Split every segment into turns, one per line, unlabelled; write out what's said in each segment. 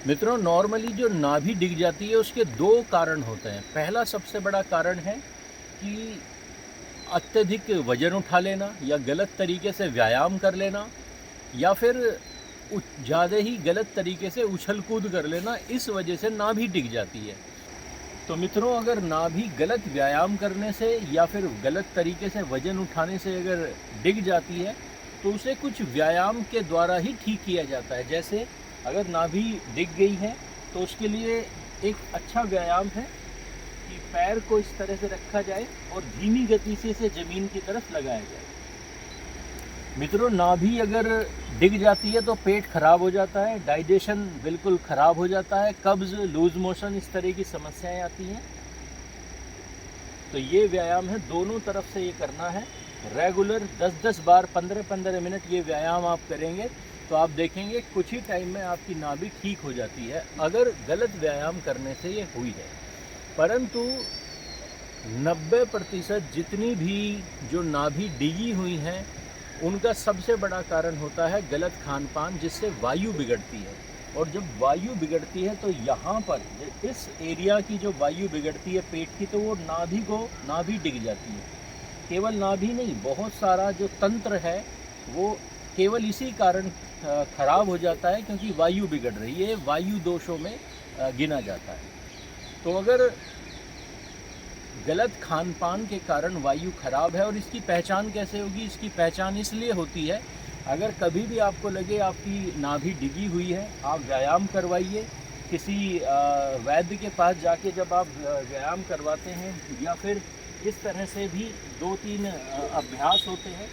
मित्रों, नॉर्मली जो नाभि डिग जाती है उसके दो कारण होते हैं। पहला सबसे बड़ा कारण है कि अत्यधिक वजन उठा लेना या गलत तरीके से व्यायाम कर लेना, या फिर ज़्यादा ही गलत तरीके से उछल कूद कर लेना, इस वजह से नाभि डिग जाती है। तो मित्रों, अगर नाभि गलत व्यायाम करने से या फिर गलत तरीके से वजन उठाने से अगर डिग जाती है तो उसे कुछ व्यायाम के द्वारा ही ठीक किया जाता है। जैसे अगर नाभि डिग गई है तो उसके लिए एक अच्छा व्यायाम है कि पैर को इस तरह से रखा जाए और धीमी गति से इसे ज़मीन की तरफ लगाया जाए। मित्रों, नाभि अगर डिग जाती है तो पेट खराब हो जाता है, डाइजेशन बिल्कुल खराब हो जाता है, कब्ज़, लूज मोशन, इस तरह की समस्याएं आती हैं। तो ये व्यायाम है, दोनों तरफ से ये करना है। रेगुलर 10-10 बार 15-15 मिनट ये व्यायाम आप करेंगे तो आप देखेंगे कुछ ही टाइम में आपकी नाभि ठीक हो जाती है, अगर गलत व्यायाम करने से ये हुई है। परंतु 90% जितनी भी जो नाभि डिगी हुई हैं उनका सबसे बड़ा कारण होता है गलत खान पान, जिससे वायु बिगड़ती है। और जब वायु बिगड़ती है तो यहाँ पर इस एरिया की जो वायु बिगड़ती है पेट की, तो वो नाभि डिग जाती है। केवल नाभि नहीं, बहुत सारा जो तंत्र है वो केवल इसी कारण खराब हो जाता है, क्योंकि वायु बिगड़ रही है, वायु दोषों में गिना जाता है। तो अगर गलत खान पान के कारण वायु खराब है, और इसकी पहचान कैसे होगी? इसकी पहचान इसलिए होती है, अगर कभी भी आपको लगे आपकी नाभि डिगी हुई है, आप व्यायाम करवाइए। किसी वैद्य के पास जाके जब आप व्यायाम करवाते हैं, या फिर इस तरह से भी 2-3 अभ्यास होते हैं,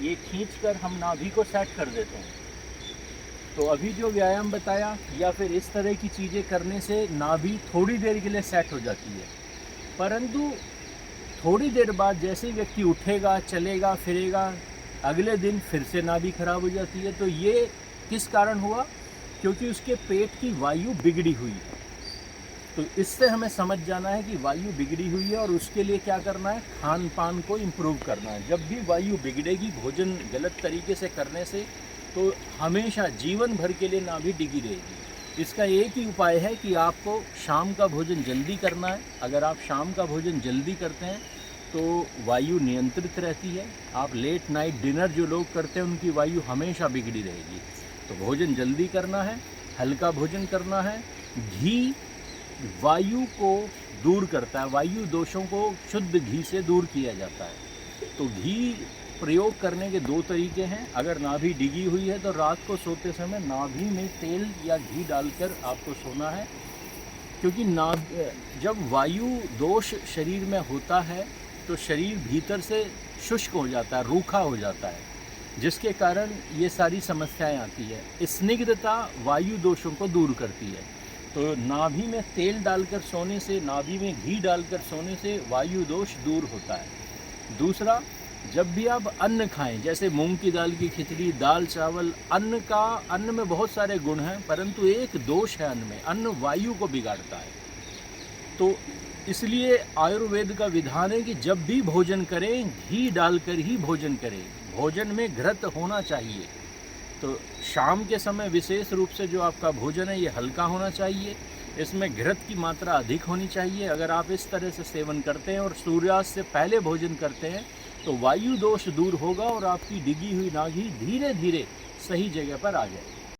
ये खींचकर हम नाभि को सेट कर देते हैं। तो अभी जो व्यायाम बताया या फिर इस तरह की चीज़ें करने से नाभि थोड़ी देर के लिए सेट हो जाती है, परंतु थोड़ी देर बाद जैसे ही व्यक्ति उठेगा, चलेगा, फिरेगा, अगले दिन फिर से नाभि खराब हो जाती है। तो ये किस कारण हुआ? क्योंकि उसके पेट की वायु बिगड़ी हुई है। तो इससे हमें समझ जाना है कि वायु बिगड़ी हुई है और उसके लिए क्या करना है, खान पान को इम्प्रूव करना है। जब भी वायु बिगड़ेगी भोजन गलत तरीके से करने से, तो हमेशा जीवन भर के लिए नाभि डिगी रहेगी। इसका एक ही उपाय है कि आपको शाम का भोजन जल्दी करना है। अगर आप शाम का भोजन जल्दी करते हैं तो वायु नियंत्रित रहती है। आप लेट नाइट डिनर जो लोग करते हैं उनकी वायु हमेशा बिगड़ी रहेगी। तो भोजन जल्दी करना है, हल्का भोजन करना है। घी वायु को दूर करता है, वायु दोषों को शुद्ध घी से दूर किया जाता है। तो घी प्रयोग करने के 2 तरीके हैं। अगर नाभि डिगी हुई है तो रात को सोते समय नाभि में तेल या घी डालकर आपको सोना है, क्योंकि जब वायु दोष शरीर में होता है तो शरीर भीतर से शुष्क हो जाता है, रूखा हो जाता है, जिसके कारण ये सारी समस्याएं आती है। स्निग्धता वायु दोषों को दूर करती है। तो नाभि में तेल डालकर सोने से, नाभि में घी डालकर सोने से वायु दोष दूर होता है। दूसरा, जब भी आप अन्न खाएं, जैसे मूंग की दाल की खिचड़ी, दाल चावल, अन्न में बहुत सारे गुण हैं, परंतु एक दोष है अन्न में, अन्न वायु को बिगाड़ता है। तो इसलिए आयुर्वेद का विधान है कि जब भी भोजन करें घी डालकर ही भोजन करें, भोजन में घृत होना चाहिए। तो शाम के समय विशेष रूप से जो आपका भोजन है ये हल्का होना चाहिए, इसमें घृत की मात्रा अधिक होनी चाहिए। अगर आप इस तरह से सेवन करते हैं और सूर्यास्त से पहले भोजन करते हैं तो वायु दोष दूर होगा और आपकी डिगी हुई नाभि धीरे धीरे सही जगह पर आ जाएगी।